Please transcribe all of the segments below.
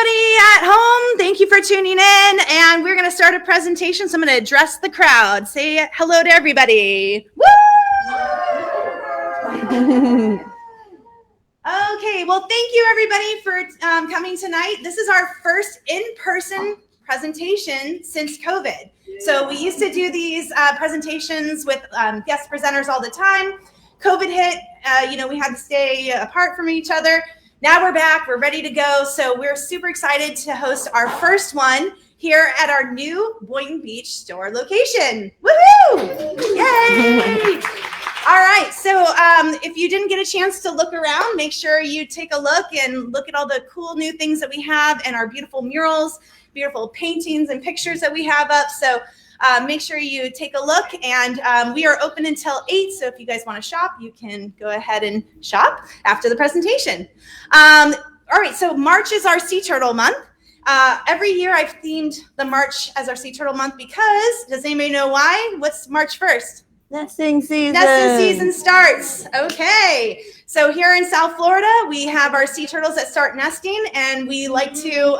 everybody at home. Thank you for tuning in. And we're going to start a presentation. So I'm going to address the crowd. Say hello to everybody. Woo! Okay, well, thank you everybody for coming tonight. This is our first in-person presentation since COVID. So we used to do these presentations with guest presenters all the time. COVID hit, we had to stay apart from each other. Now we're back, we're ready to go. So we're super excited to host our first one here at our new Boynton Beach store location. Woohoo! Yay! All right, so if you didn't get a chance to look around, make sure you take a look and look at all the cool new things that we have and our beautiful murals, beautiful paintings and pictures that we have up. So make sure you take a look, and we are open until 8. So if you guys want to shop, you can go ahead and shop after the presentation. All right, so March is our Sea Turtle month. Every year I've themed the March as our Sea Turtle month because, does anybody know why? What's March 1st? Nesting season. Nesting season starts. Okay. So here in South Florida, we have our sea turtles that start nesting, and we like to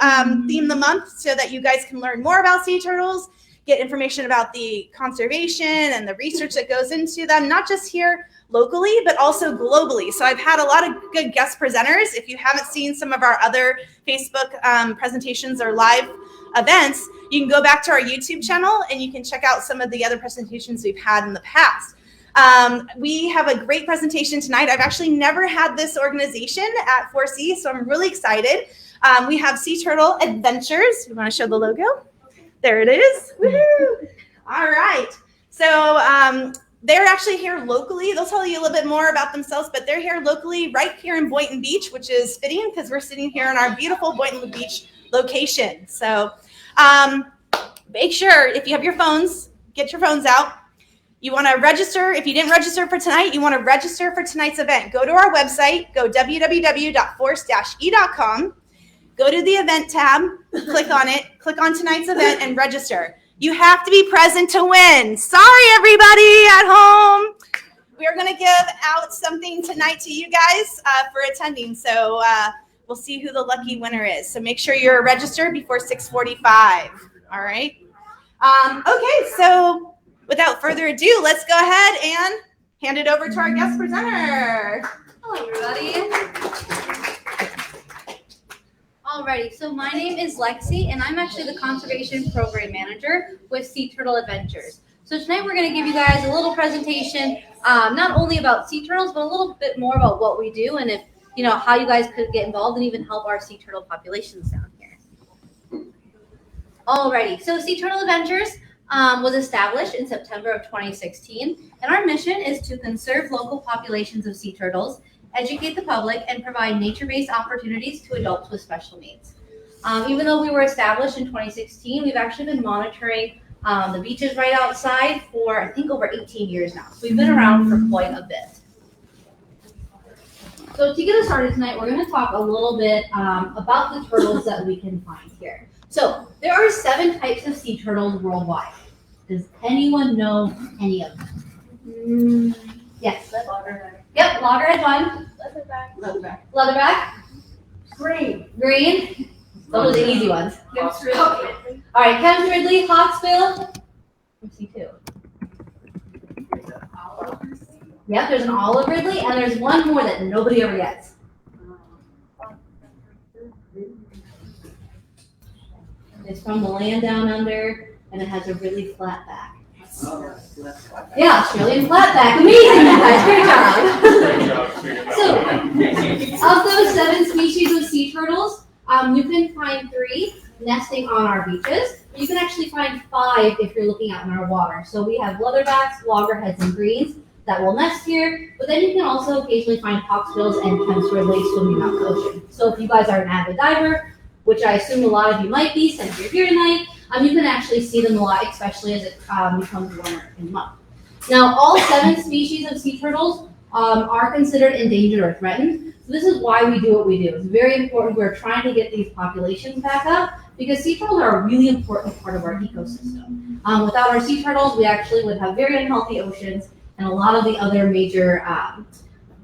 theme the month so that you guys can learn more about sea turtles, get information about the conservation and the research that goes into them, not just here locally, but also globally. So I've had a lot of good guest presenters. If you haven't seen some of our other Facebook presentations or live events, you can go back to our YouTube channel and you can check out some of the other presentations we've had in the past. We have a great presentation tonight. I've actually never had this organization at 4C, so I'm really excited. We have Sea Turtle Adventures. You want to show the logo? There it is. Woohoo! All right. So they're actually here locally. They'll tell you a little bit more about themselves, but they're here locally right here in Boynton Beach, which is fitting because we're sitting here in our beautiful Boynton Beach location. So make sure if you have your phones, get your phones out. You want to register. If you didn't register for tonight, you want to register for tonight's event. Go to our website, go www.force-e.com, go to the event tab, click on it, click on tonight's event and register. You have to be present to win. Sorry, everybody at home. We are going to give out something tonight to you guys for attending. So we'll see who the lucky winner is. So make sure you're registered before 6:45. All right. Okay. So without further ado, let's go ahead and hand it over to our guest presenter. Hello, everybody. Alrighty, so my name is Lexi, and I'm actually the Conservation Program Manager with Sea Turtle Adventures. So tonight we're going to give you guys a little presentation, not only about sea turtles, but a little bit more about what we do and if how you guys could get involved and even help our sea turtle populations down here. Alrighty, so Sea Turtle Adventures was established in September of 2016, and our mission is to conserve local populations of sea turtles, educate the public, and provide nature-based opportunities to adults with special needs. Even though we were established in 2016, we've actually been monitoring the beaches right outside for, I think, over 18 years now. So we've been around for quite a bit. So to get us started tonight, we're going to talk a little bit about the turtles that we can find here. So there are 7 types of sea turtles worldwide. Does anyone know any of them? Yes. Loggerhead. Yep, Loggerhead one. Leatherback. Green. Those are the easy ones. All right, Kemp's Ridley, Hawksbill. Let's see 2. Yep, there's an olive ridley, and there's one more that nobody ever gets. It's from the land down under, and it has a really flat back. Yeah, Australian flatback. Amazing, you guys. Great job. So, of those 7 species of sea turtles, you can find 3 nesting on our beaches. You can actually find 5 if you're looking out in our water. So we have leatherbacks, loggerheads, and greens that will nest here. But then you can also occasionally find hawksbills and Kemp's Ridley swimming out in the ocean. So if you guys are an avid diver, which I assume a lot of you might be since you're here tonight, you can actually see them a lot, especially as it becomes warmer in the month. Now, all 7 species of sea turtles are considered endangered or threatened. So this is why we do what we do. It's very important. We're trying to get these populations back up because sea turtles are a really important part of our ecosystem. Without our sea turtles, we actually would have very unhealthy oceans and a lot of the other major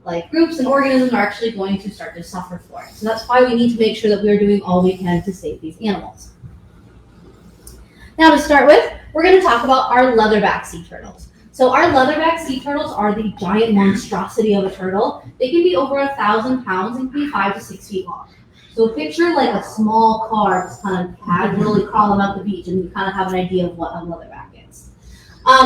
like groups and organisms are actually going to start to suffer for it. So that's why we need to make sure that we're doing all we can to save these animals. Now to start with, we're going to talk about our leatherback sea turtles. So our leatherback sea turtles are the giant monstrosity of a turtle. They can be over 1,000 pounds and can be 5 to 6 feet long. So picture like a small car just kind of casually crawling up the beach, and you kind of have an idea of what a leatherback is.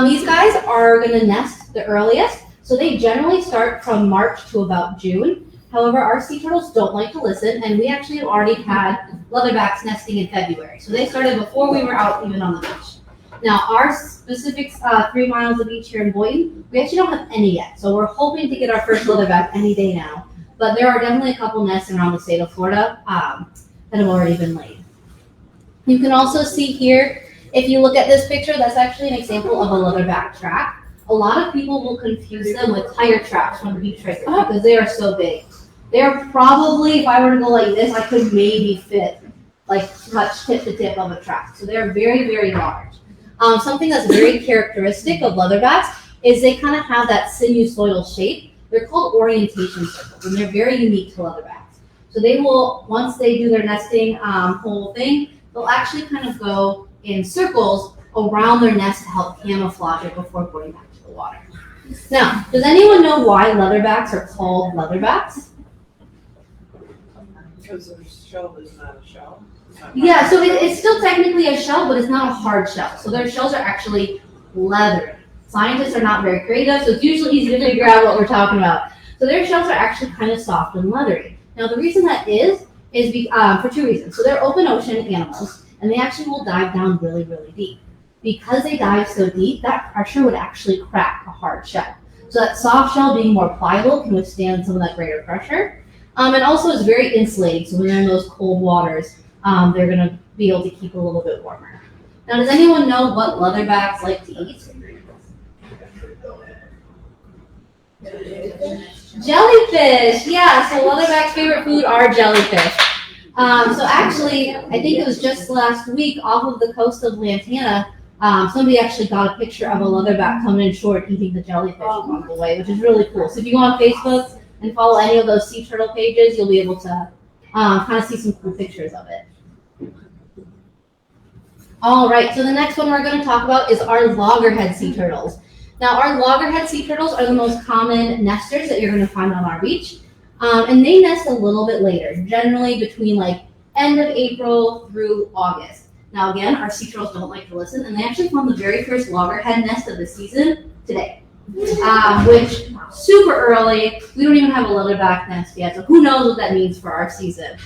These guys are going to nest the earliest. So they generally start from March to about June. However, our sea turtles don't like to listen, and we actually have already had leatherbacks nesting in February. So they started before we were out even on the beach. Now, our specific 3 miles of beach here in Boynton, we actually don't have any yet. So we're hoping to get our first leatherback any day now. But there are definitely a couple nests around the state of Florida that have already been laid. You can also see here, if you look at this picture, that's actually an example of a leatherback track. A lot of people will confuse them with tire tracks from the beach right there because they are so big. They're probably, if I were to go like this, I could maybe fit, like touch tip to tip of a track. So they're very, very large. Something that's very characteristic of leatherbacks is they kind of have that sinusoidal shape. They're called orientation circles, and they're very unique to leatherbacks. So they will, once they do their nesting whole thing, they'll actually kind of go in circles around their nest to help camouflage it before going back to the water. Now, does anyone know why leatherbacks are called leatherbacks? Because their shell is not a shell. Yeah, so it's still technically a shell, but it's not a hard shell. So their shells are actually leathery. Scientists are not very creative, so it's usually easy to figure out what we're talking about. So their shells are actually kind of soft and leathery. Now the reason that is for 2 reasons. So they're open ocean animals, and they actually will dive down really, really deep. Because they dive so deep, that pressure would actually crack a hard shell. So that soft shell, being more pliable, can withstand some of that greater pressure. And also it's very insulating, so when they're in those cold waters, they're going to be able to keep a little bit warmer. Now, does anyone know what leatherbacks like to eat? Jellyfish! Yeah, so leatherback's favorite food are jellyfish. So actually, I think it was just last week off of the coast of Lantana, somebody actually got a picture of a leatherback coming in short eating the jellyfish along the way, which is really cool. So if you go on Facebook and follow any of those sea turtle pages, you'll be able to kind of see some cool pictures of it. All right, so the next one we're going to talk about is our Loggerhead Sea Turtles. Now, our Loggerhead Sea Turtles are the most common nesters that you're going to find on our beach. And they nest a little bit later, generally between like end of April through August. Now again, our sea turtles don't like to listen, and they actually found the very first loggerhead nest of the season today, which super early. We don't even have a leatherback nest yet, so who knows what that means for our season.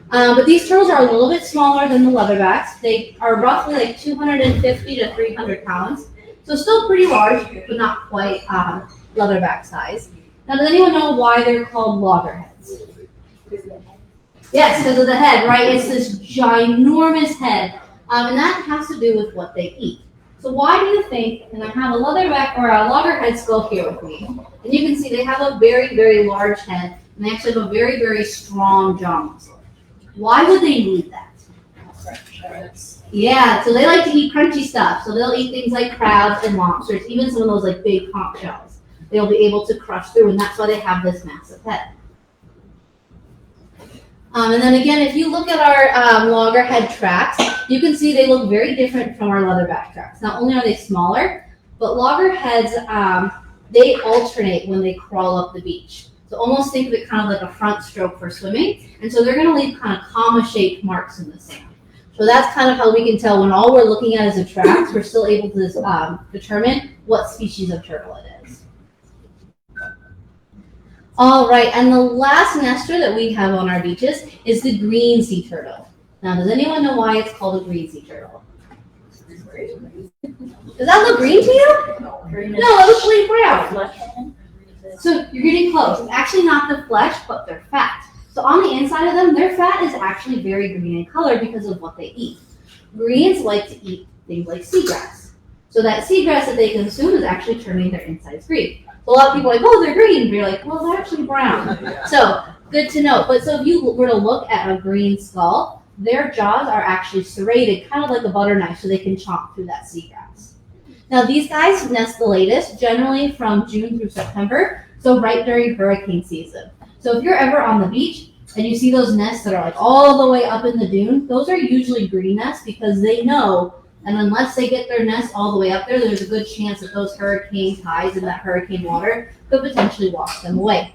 But these turtles are a little bit smaller than the leatherbacks. They are roughly like 250 to 300 pounds, so still pretty large, but not quite leatherback size. Now, does anyone know why they're called loggerheads? Yes, because of the head, right? It's this ginormous head, and that has to do with what they eat. So why do you think, and I have a leatherback or a loggerhead skull here with me, and you can see they have a very, very large head, and they actually have a very, very strong jaw muscle. Why would they need that? Yeah, so they like to eat crunchy stuff. So they'll eat things like crabs and lobsters, even some of those like big conch shells. They'll be able to crush through, and that's why they have this massive head. And then again, if you look at our loggerhead tracks, you can see they look very different from our leatherback tracks. Not only are they smaller, but loggerheads, they alternate when they crawl up the beach. So almost think of it kind of like a front stroke for swimming. And so they're going to leave kind of comma-shaped marks in the sand. So that's kind of how we can tell when all we're looking at is the tracks, we're still able to determine what species of turtle it is. All right, and the last nester that we have on our beaches is the green sea turtle. Now, does anyone know why it's called a green sea turtle? Does that look green to you? No, it looks really brown. So you're getting close. It's actually not the flesh, but their fat. So on the inside of them, their fat is actually very green in color because of what they eat. Greens like to eat things like seagrass. So that seagrass that they consume is actually turning their insides green. So a lot of people are like, oh, they're green. But you're like, well, they're actually brown. So good to know. But so if you were to look at a green skull, their jaws are actually serrated, kind of like a butter knife, so they can chomp through that seagrass. Now, these guys nest the latest, generally from June through September. So right during hurricane season. So if you're ever on the beach and you see those nests that are like all the way up in the dune, those are usually green nests because they know, and unless they get their nest all the way up there, there's a good chance that those hurricane tides and that hurricane water could potentially wash them away.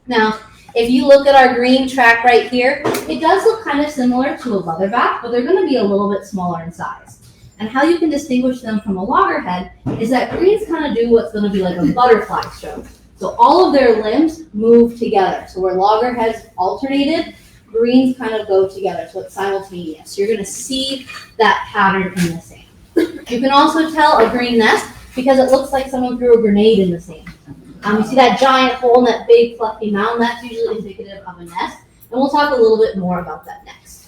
Now, if you look at our green track right here, it does look kind of similar to a leatherback, but they're going to be a little bit smaller in size. And how you can distinguish them from a loggerhead is that greens kind of do what's going to be like a butterfly stroke. So all of their limbs move together. So where loggerheads alternated, greens kind of go together. So it's simultaneous. So you're going to see that pattern in the sand. You can also tell a green nest because it looks like someone threw a grenade in the sand. You see that giant hole in that big fluffy mound? That's usually indicative of a nest. And we'll talk a little bit more about that next.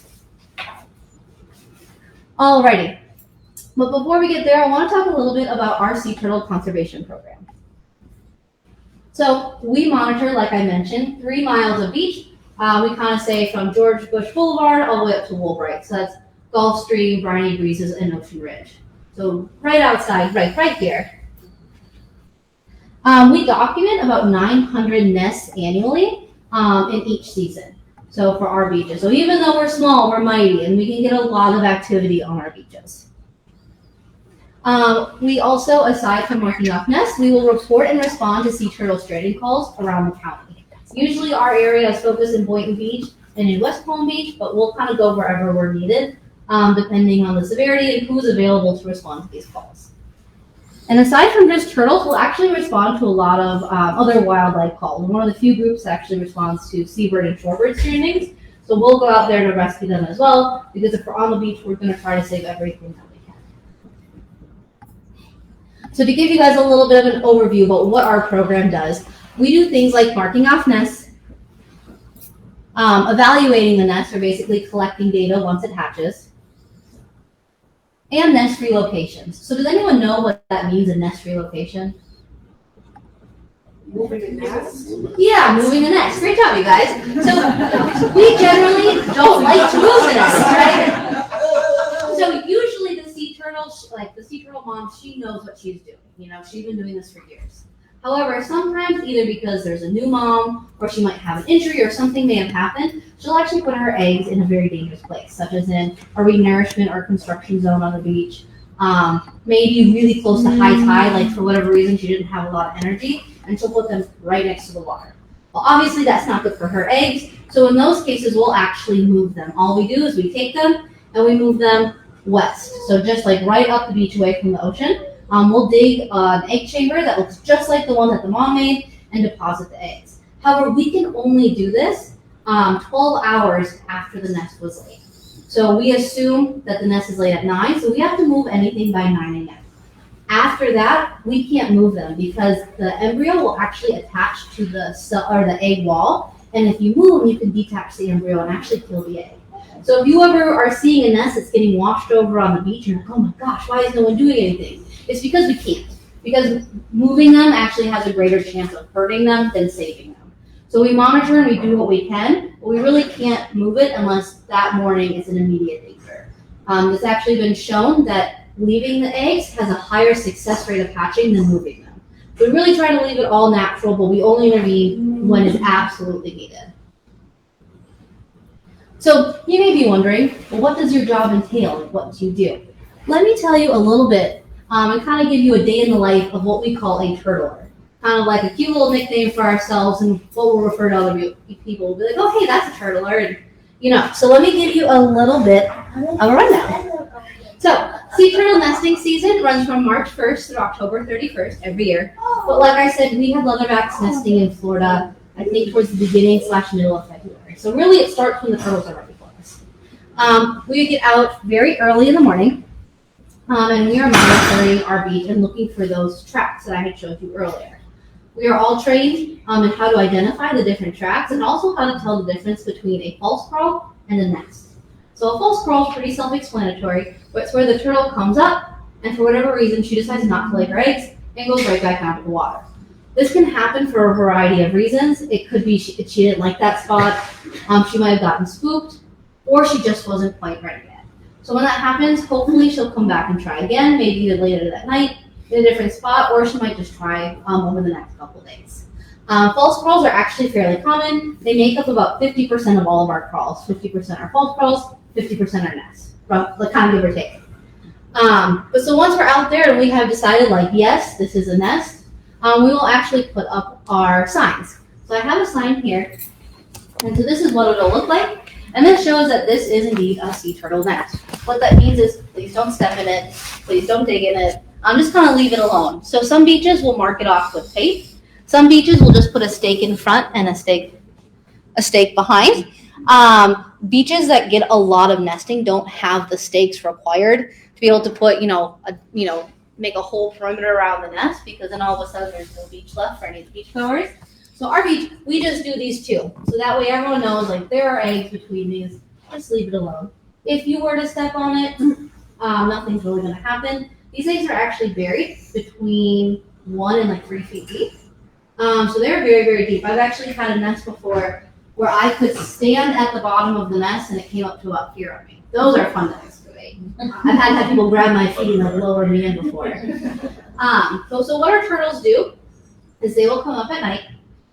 Alrighty. But before we get there, I want to talk a little bit about our sea turtle conservation program. So we monitor, like I mentioned, 3 miles of beach. We kind of say from George Bush Boulevard all the way up to Woolbright. So that's Gulf Stream, Briny Breezes, and Ocean Ridge. So right outside, right here. We document about 900 nests annually in each season. So for our beaches. So even though we're small, we're mighty, and we can get a lot of activity on our beaches. We also, aside from marking off nests, we will report and respond to sea turtle stranding calls around the county. Usually our area is focused in Boynton Beach and in West Palm Beach, but we'll kind of go wherever we're needed, depending on the severity and who's available to respond to these calls. And aside from just turtles, we'll actually respond to a lot of other wildlife calls. And one of the few groups that actually responds to seabird and shorebird strandings. So we'll go out there to rescue them as well, because if we're on the beach, we're going to try to save everything that we can. So to give you guys a little bit of an overview about what our program does, we do things like marking off nests, evaluating the nest, or basically collecting data once it hatches, and nest relocations. So does anyone know what that means, a nest relocation? Moving the nest? Yeah, moving the nest. Great job, you guys. So we generally don't like to move the nest, right? So usually the sea turtle, like the sea turtle mom, she knows what she's doing. You know, she's been doing this for years. However, sometimes either because there's a new mom or she might have an injury or something may have happened, she'll actually put her eggs in a very dangerous place, such as in a renourishment or construction zone on the beach. Maybe really close to high tide, like for whatever reason she didn't have a lot of energy, and she'll put them right next to the water. Well, obviously that's not good for her eggs, so in those cases we'll actually move them. All we do is we take them and we move them west, so just like right up the beach away from the ocean. We'll dig an egg chamber that looks just like the one that the mom made and deposit the eggs. However, we can only do this 12 hours after the nest was laid. So we assume that the nest is laid at 9, so we have to move anything by 9 a.m. After that, we can't move them because the embryo will actually attach to the cell or the egg wall, and if you move them, you can detach the embryo and actually kill the egg. So if you ever are seeing a nest that's getting washed over on the beach, and you're like, oh my gosh, why is no one doing anything? It's because we can't. Because moving them actually has a greater chance of hurting them than saving them. So we monitor and we do what we can, but we really can't move it unless that morning it's an immediate danger. It's actually been shown that leaving the eggs has a higher success rate of hatching than moving them. We really try to leave it all natural, but we only intervene when it's absolutely needed. So you may be wondering, well, what does your job entail? What do you do? Let me tell you a little bit and kind of give you a day in the life of what we call a turtler. Kind of like a cute little nickname for ourselves, and what we'll refer to other people will be like, oh, hey, that's a turtler. And, you know, so let me give you a little bit of a rundown. So sea turtle nesting season runs from March 1st to October 31st every year. But like I said, we have leatherbacks nesting in Florida, I think towards the beginning/middle of February. So really it starts when the turtles are ready for us. We get out very early in the morning. And we are monitoring our beach and looking for those tracks that I had showed you earlier. We are all trained in how to identify the different tracks and also how to tell the difference between a false crawl and a nest. So a false crawl is pretty self-explanatory, but it's where the turtle comes up and for whatever reason she decides not to lay her eggs and goes right back down to the water. This can happen for a variety of reasons. It could be she didn't like that spot, she might have gotten spooked, or she just wasn't quite ready yet. So when that happens, hopefully she'll come back and try again, maybe either later that night in a different spot, or she might just try over the next couple days. False crawls are actually fairly common. They make up about 50% of all of our crawls. 50% are false crawls, 50% are nests, the kind of give or take. But so once we're out there and we have decided, like, yes, this is a nest, we will actually put up our signs. So I have a sign here, and so this is what it'll look like. And this shows that this is indeed a sea turtle nest. What that means is please don't step in it, please don't dig in it. Just kind of leave it alone. So some beaches will mark it off with tape. Some beaches will just put a stake in front and a stake behind. Beaches that get a lot of nesting don't have the stakes required to be able to put, make a whole perimeter around the nest, because then all of a sudden there's no beach left for any of the beachgoers. So our beach, we just do these two. So that way everyone knows, like, there are eggs between these. Just leave it alone. If you were to step on it, nothing's really going to happen. These eggs are actually buried between 1 and 3 feet deep. So they're very, very deep. I've actually had a nest before where I could stand at the bottom of the nest and it came up to about here on me. Those are fun to excavate. I've had people grab my feet and lower me in before. So what our turtles do is they will come up at night,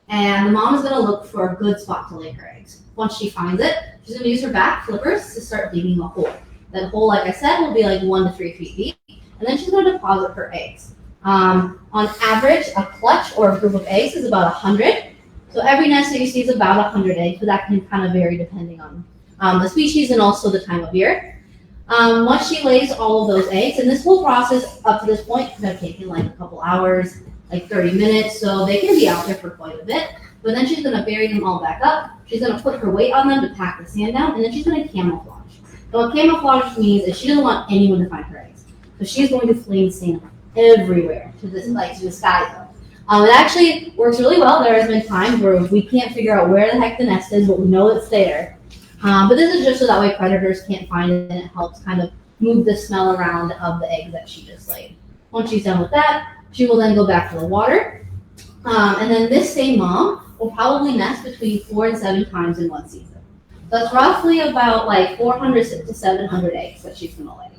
and the mom is going to look for a good spot to lay her eggs. Once she finds it, she's going to use her back flippers to start digging a hole. That hole, like I said, will be 1 to 3 feet deep, and then she's going to deposit her eggs. On average, a clutch or a group of eggs is about 100. So every nest that you see is about 100 eggs, but that can kind of vary depending on the species and also the time of year. Once she lays all of those eggs, and this whole process up to this point could have taken a couple hours, 30 minutes, so they can be out there for quite a bit. But then she's going to bury them all back up. She's going to put her weight on them to pack the sand down, and then she's going to camouflage. So what camouflage means is she doesn't want anyone to find her eggs. So she's going to fling sand everywhere to disguise them. It actually works really well. There has been times where we can't figure out where the heck the nest is, but we know it's there. But this is just so that way predators can't find it, and it helps kind of move the smell around of the eggs that she just laid. Once she's done with that, she will then go back to the water. And then this same mom will probably nest between 4 and 7 times in one season. So that's roughly about 400 to 700 eggs that she's going to lay.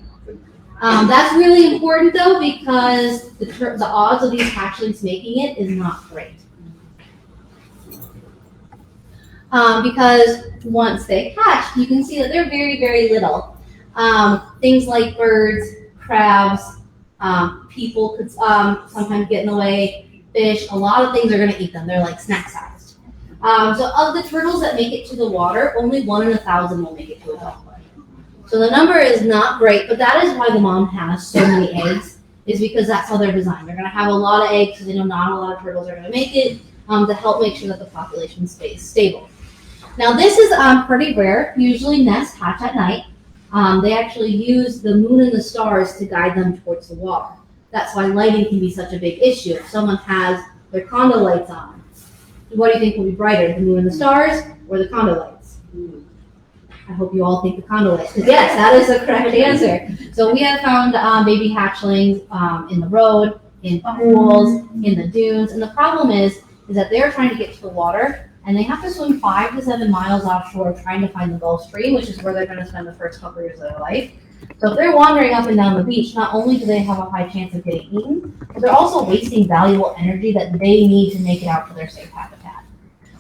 That's really important though, because the odds of these hatchlings making it is not great. Because once they hatch, you can see that they're very, very little. Things like birds, crabs, people could sometimes get in the way, fish, a lot of things are going to eat them. They're snack sized. So of the turtles that make it to the water, only 1 in 1,000 will make it to adulthood. So the number is not great, but that is why the mom has so many eggs, is because that's how they're designed. They're going to have a lot of eggs, so they know not a lot of turtles are going to make it, to help make sure that the population stays stable. Now this is pretty rare. Usually nests hatch at night. They actually use the moon and the stars to guide them towards the water. That's why lighting can be such a big issue. If someone has their condo lights on, what do you think will be brighter, the moon and the stars or the condo lights? I hope you all think the condo lights, because yes, that is the correct answer. So we have found baby hatchlings in the road, in pools, in the dunes, and the problem is that they're trying to get to the water, and they have to swim 5 to 7 miles offshore trying to find the Gulf Stream, which is where they're going to spend the first couple years of their life. So if they're wandering up and down the beach, not only do they have a high chance of getting eaten, but they're also wasting valuable energy that they need to make it out to their safe habitat.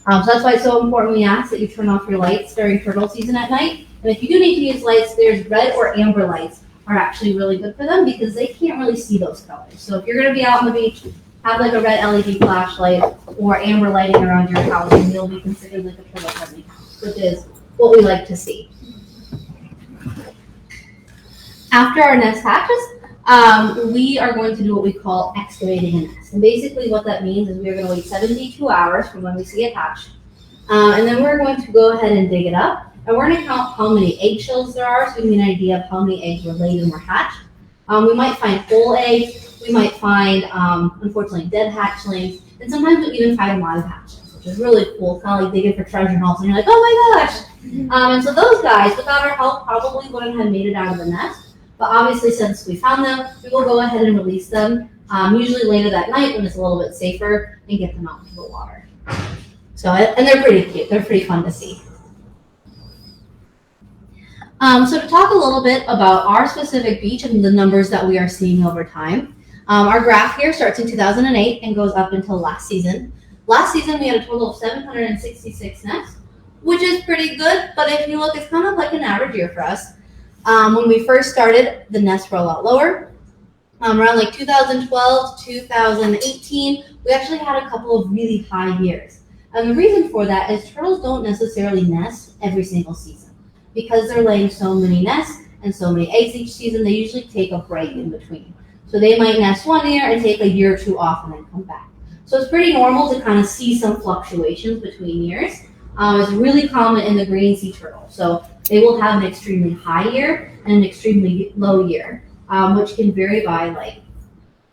So that's why it's so important we ask that you turn off your lights during turtle season at night. And if you do need to use lights, there's red or amber lights are actually really good for them because they can't really see those colors. So if you're going to be out on the beach, have a red LED flashlight or amber lighting around your house, and you'll be considered a turtle friendly house, which is what we like to see. After our nest hatches, we are going to do what we call excavating a nest. And basically what that means is we are going to wait 72 hours from when we see it hatch. And then we're going to go ahead and dig it up. And we're going to count how many eggshells there are so we can get an idea of how many eggs were laid and were hatched. We might find whole eggs. We might find, unfortunately, dead hatchlings. And sometimes we even find live hatchlings, which is really cool. Kind of like digging for treasure hunts. And you're like, oh my gosh. And so those guys, without our help, probably wouldn't have made it out of the nest. But obviously, since we found them, we will go ahead and release them, usually later that night when it's a little bit safer, and get them out into the water. So, and they're pretty cute. They're pretty fun to see. So to talk a little bit about our specific beach and the numbers that we are seeing over time, our graph here starts in 2008 and goes up until last season. Last season, we had a total of 766 nests, which is pretty good, but if you look, it's kind of like an average year for us. When we first started, the nests were a lot lower. Around like 2012, 2018, we actually had a couple of really high years. And the reason for that is turtles don't necessarily nest every single season. Because they're laying so many nests and so many eggs each season, they usually take a break in between. So they might nest one year and take a year or two off and then come back. So it's pretty normal to kind of see some fluctuations between years. It's really common in the green sea turtle. So they will have an extremely high year and an extremely low year, which can vary by like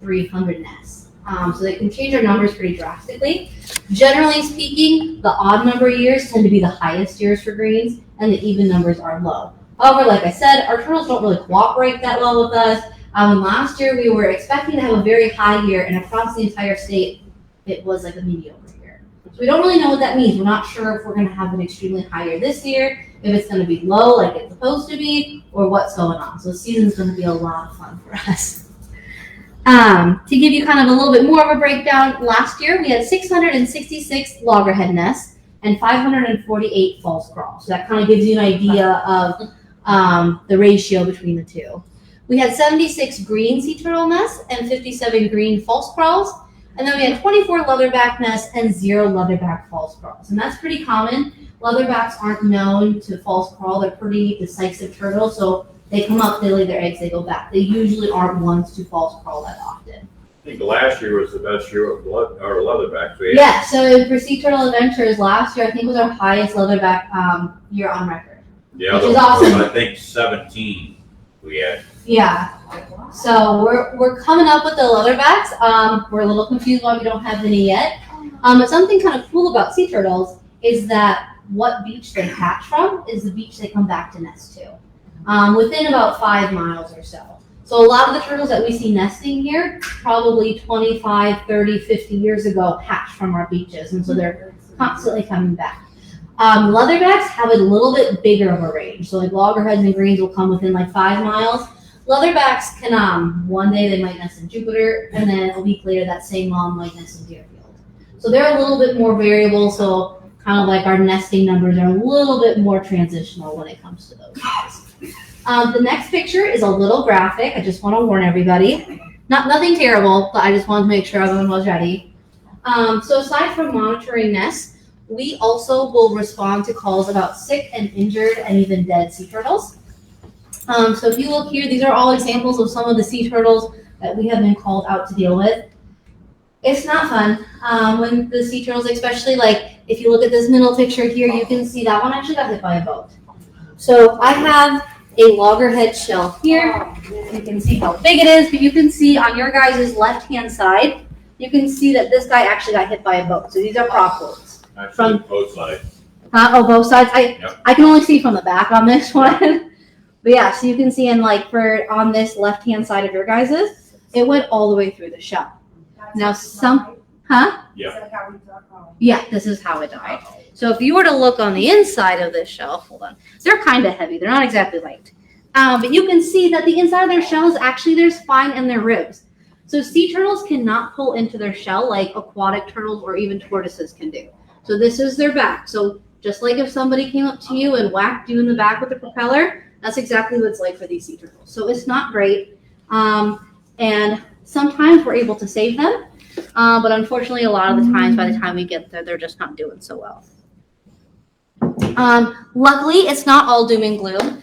300 nests. So they can change their numbers pretty drastically. Generally speaking, the odd number years tend to be the highest years for greens, and the even numbers are low. However, like I said, our turtles don't really cooperate that well with us. Last year, we were expecting to have a very high year, and across the entire state, it was like a mediocre year. So we don't really know what that means. We're not sure if we're going to have an extremely high year this year, if it's going to be low like it's supposed to be, or what's going on. So the season's going to be a lot of fun for us. To give you kind of a little bit more of a breakdown, last year we had 666 loggerhead nests and 548 false crawls. So that kind of gives you an idea of the ratio between the two. We had 76 green sea turtle nests and 57 green false crawls. And then we had 24 leatherback nests and 0 leatherback false crawls. And that's pretty common. Leatherbacks aren't known to false crawl. They're pretty decisive turtles. So they come up, they lay their eggs, they go back. They usually aren't ones to false crawl that often. I think last year was the best year of leatherbacks. Yeah, so for Sea Turtle Adventures last year, I think was our highest leatherback year on record. Yeah, which is awesome. I think 17 we had. Yeah. So we're coming up with the leatherbacks. We're a little confused why we don't have any yet. But something kind of cool about sea turtles is that what beach they hatch from is the beach they come back to nest to. Within about 5 miles or so. So a lot of the turtles that we see nesting here, probably 25, 30, 50 years ago, hatched from our beaches. And so they're constantly coming back. Leatherbacks have a little bit bigger of a range. So like loggerheads and greens will come within like 5 miles. Leatherbacks can, one day they might nest in Jupiter, and then a week later that same mom might nest in Deerfield. So they're a little bit more variable, so kind of like our nesting numbers are a little bit more transitional when it comes to those guys. The next picture is a little graphic. I just want to warn everybody. Nothing terrible, but I just wanted to make sure everyone was ready. So aside from monitoring nests, we also will respond to calls about sick and injured and even dead sea turtles. So if you look here, these are all examples of some of the sea turtles that we have been called out to deal with. It's not fun when the sea turtles, especially like if you look at this middle picture here, you can see that one actually got hit by a boat. So I have a loggerhead shell here. You can see how big it is, but you can see on your guys' left-hand side, you can see that this guy actually got hit by a boat. So these are prop boats. Actually, both sides. Oh, both sides? Yep. I can only see from the back on this one. But yeah, so you can see on this left-hand side of your guys's, it went all the way through the shell. Now Yeah. Yeah, this is how it died. So if you were to look on the inside of this shell, hold on, they're kind of heavy. They're not exactly light. But you can see that the inside of their shell is actually their spine and their ribs. So sea turtles cannot pull into their shell like aquatic turtles or even tortoises can do. So this is their back. So just like if somebody came up to you and whacked you in the back with a propeller, that's exactly what it's like for these sea turtles. So it's not great. And sometimes we're able to save them. But unfortunately, a lot of the times, by the time we get there, they're just not doing so well. Luckily, it's not all doom and gloom.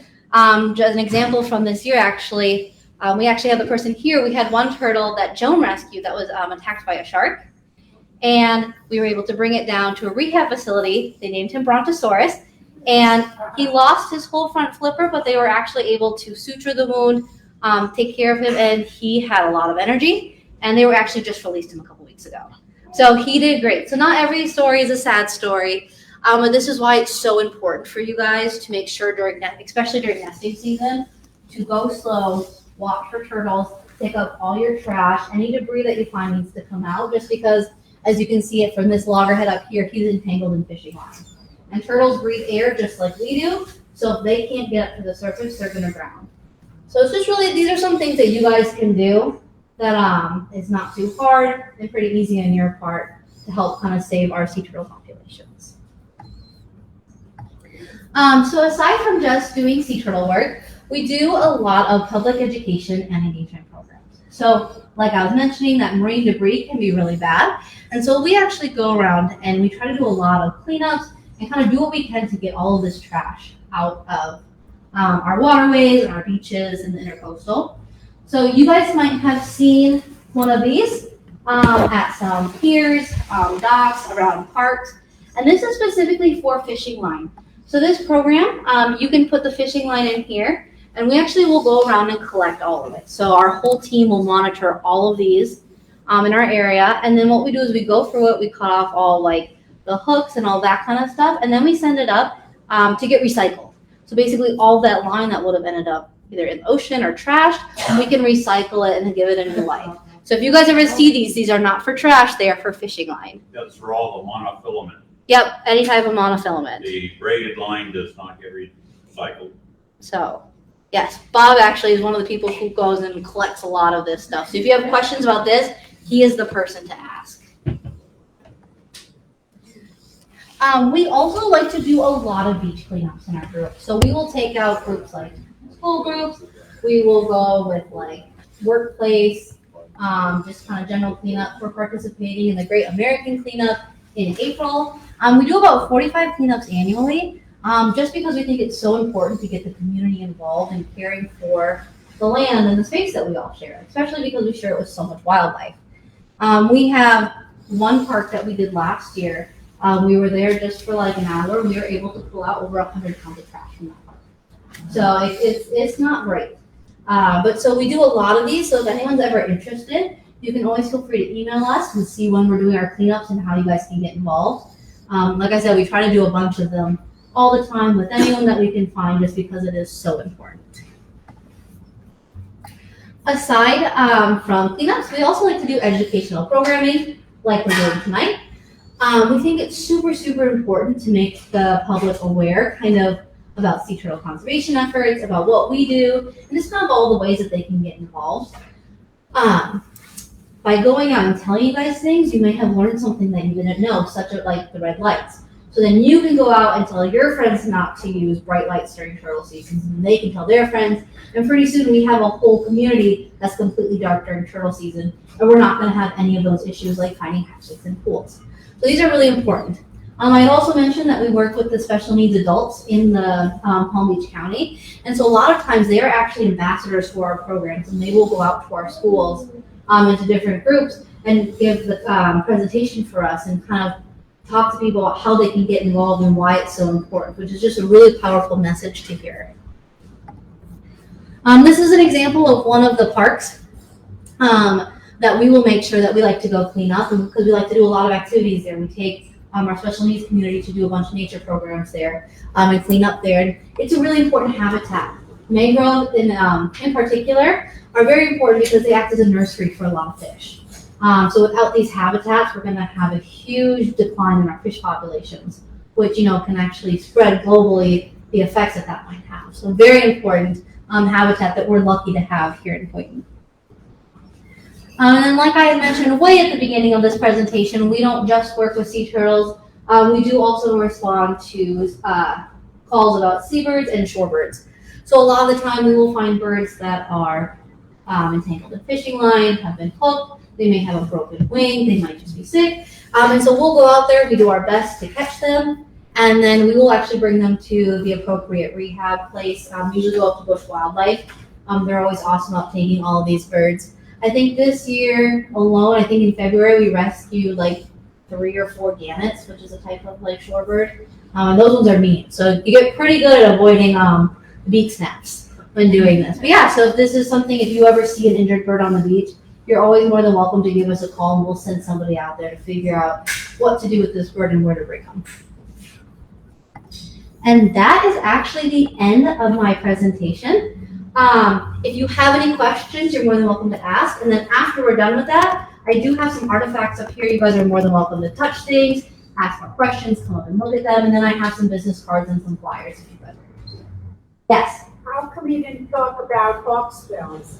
Just an example from this year, actually, we actually have the person here. We had one turtle that Joan rescued that was attacked by a shark. And we were able to bring it down to a rehab facility. They named him Brontosaurus. And he lost his whole front flipper, but they were actually able to suture the wound, take care of him, and he had a lot of energy. And they were actually just released him a couple weeks ago. So he did great. So not every story is a sad story. And this is why it's so important for you guys to make sure especially during nesting season, to go slow, watch for turtles, pick up all your trash. Any debris that you find needs to come out, just because, as you can see it from this loggerhead up here, he's entangled in fishing lines. And turtles breathe air just like we do. So if they can't get up to the surface, they're going to drown. So it's just really, these are some things that you guys can do that is not too hard and pretty easy on your part to help kind of save our sea turtle populations. So aside from just doing sea turtle work, we do a lot of public education and engagement programs. So like I was mentioning, that marine debris can be really bad. And so we actually go around and we try to do a lot of cleanups and kind of do what we can to get all of this trash out of our waterways and our beaches and the intercoastal. So you guys might have seen one of these at some piers, docks, around parks. And this is specifically for fishing line. So this program, you can put the fishing line in here, and we actually will go around and collect all of it. So our whole team will monitor all of these in our area. And then what we do is we go through it, we cut off all like the hooks and all that kind of stuff, and then we send it up to get recycled. So basically all that line that would have ended up either in the ocean or trashed, we can recycle it and then give it a new life. So if you guys ever see these are not for trash, they are for fishing line. That's for all the monofilament. Yep, any type of monofilament. The braided line does not get recycled. So, yes, Bob actually is one of the people who goes and collects a lot of this stuff. So if you have questions about this, he is the person to ask. We also like to do a lot of beach cleanups in our group. So we will take out groups like school groups. We will go with like workplace, just kind of general cleanup. We're participating in the Great American Cleanup in April. We do about 45 cleanups annually, just because we think it's so important to get the community involved in caring for the land and the space that we all share, especially because we share it with so much wildlife. We have one park that we did last year. We were there just for like an hour. We were able to pull out over 100 pounds of trash from that park. So it's not great. But so we do a lot of these. So if anyone's ever interested, you can always feel free to email us and see when we're doing our cleanups and how you guys can get involved. Like I said, we try to do a bunch of them all the time with anyone that we can find, just because it is so important. Aside from cleanups, we also like to do educational programming like we're doing tonight. We think it's super, super important to make the public aware kind of about sea turtle conservation efforts, about what we do, and just kind of all the ways that they can get involved. By going out and telling you guys things, you may have learned something that you didn't know, such as like the red lights. So then you can go out and tell your friends not to use bright lights during turtle seasons, and they can tell their friends, and pretty soon we have a whole community that's completely dark during turtle season, and we're not going to have any of those issues like finding hatchets in pools. So these are really important. I'd also mention that we work with the special needs adults in the Palm Beach County, and so a lot of times they are actually ambassadors for our programs, and they will go out to our schools into different groups and give the presentation for us and kind of talk to people about how they can get involved and why it's so important, which is just a really powerful message to hear. This is an example of one of the parks that we will make sure that we like to go clean up, and because we like to do a lot of activities there. We take our special needs community to do a bunch of nature programs there and clean up there. And it's a really important habitat. Mangroves in particular are very important because they act as a nursery for a lot of fish. So without these habitats, we're going to have a huge decline in our fish populations, which can actually spread globally the effects that might have. So very important habitat that we're lucky to have here in Boynton. And then, like I had mentioned way at the beginning of this presentation, we don't just work with sea turtles. We do also respond to calls about seabirds and shorebirds. So a lot of the time we will find birds that are entangled in fishing line, have been hooked, they may have a broken wing, they might just be sick. And so we'll go out there, we do our best to catch them, and then we will actually bring them to the appropriate rehab place. Usually go up to Bush Wildlife. They're always awesome about taking all of these birds. I think this year alone, I think in February, we rescued like 3 or 4 gannets, which is a type of like shorebird. And those ones are mean. So you get pretty good at avoiding beak snaps when doing this. But yeah, so if this is something, if you ever see an injured bird on the beach, you're always more than welcome to give us a call, and we'll send somebody out there to figure out what to do with this bird and where to bring them. And that is actually the end of my presentation. If you have any questions, you're more than welcome to ask. And then after we're done with that, I do have some artifacts up here. You guys are more than welcome to touch things, ask more questions, come up and look at them. And then I have some business cards and some flyers if you guys are interested. Yes? How come you didn't talk about hawksbills?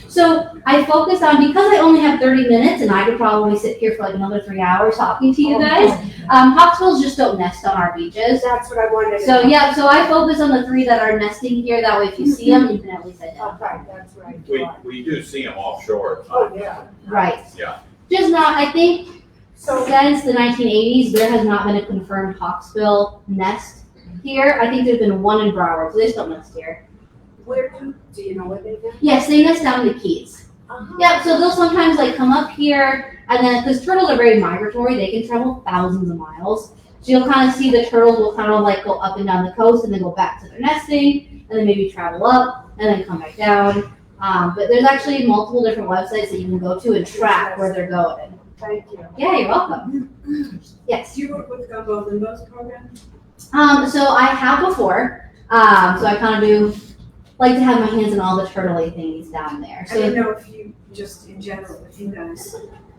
So I focused on, because I only have 30 minutes and I could probably sit here for like another 3 hours talking to you guys, hawksbills just don't nest on our beaches. That's what I wanted to So know. yeah, so I focus on the 3 that are nesting here, that way if you see them, you can at least identify. Okay, that's right. We do see them offshore. Oh, yeah. Right. Yeah. Just not, I think, So, since the 1980s, there has not been a confirmed hawksbill nest here. I think there's been one in Broward, so they still nest here. where do you know where they go? Yes, they nest down in the Keys. Uh-huh. Yep, so they'll sometimes like come up here, and then, because turtles are very migratory, they can travel thousands of miles. So you'll kind of see the turtles will kind of like go up and down the coast and then go back to their nesting, and then maybe travel up and then come back down. But there's actually multiple different websites that you can go to and track where they're going. Thank you. Yeah, you're welcome. Yes. Do you work with Gumbo Limbo's program? So I have before. So I kind of do like to have my hands in all the turtle-y things down there. I don't So know if you, just in general, if you guys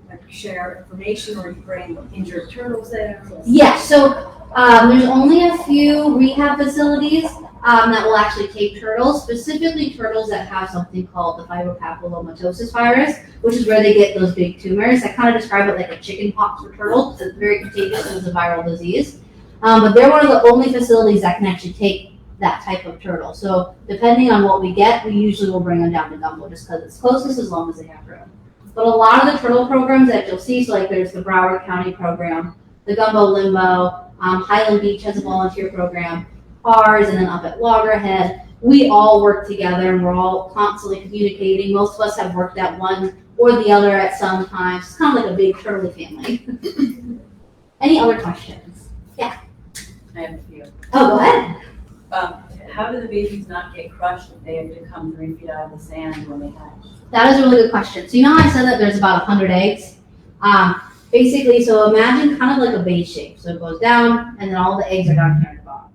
like share information or you bring injured turtles there. or- yeah, so there's only a few rehab facilities that will actually take turtles, specifically turtles that have something called the fibropapillomatosis virus, which is where they get those big tumors. I kind of describe it like a chicken pox for turtles. It's very contagious and it's a viral disease. But they're one of the only facilities that can actually take that type of turtle. So depending on what we get, we usually will bring them down to Gumbo just because it's closest as long as they have room. But a lot of the turtle programs that you'll see, so like there's the Broward County program, the Gumbo Limbo, Highland Beach has a volunteer program, ours, and then up at Loggerhead, we all work together and we're all constantly communicating. Most of us have worked at one or the other at some times. It's kind of like a big turtle family. Any other questions? I have a few. Oh, go ahead. How do the babies not get crushed if they have to come 3 feet out of the sand when they hatch? That is a really good question. So you know how I said that there's about 100 eggs? Basically, so imagine kind of like a base shape. So it goes down, and then all the eggs are down here at the bottom.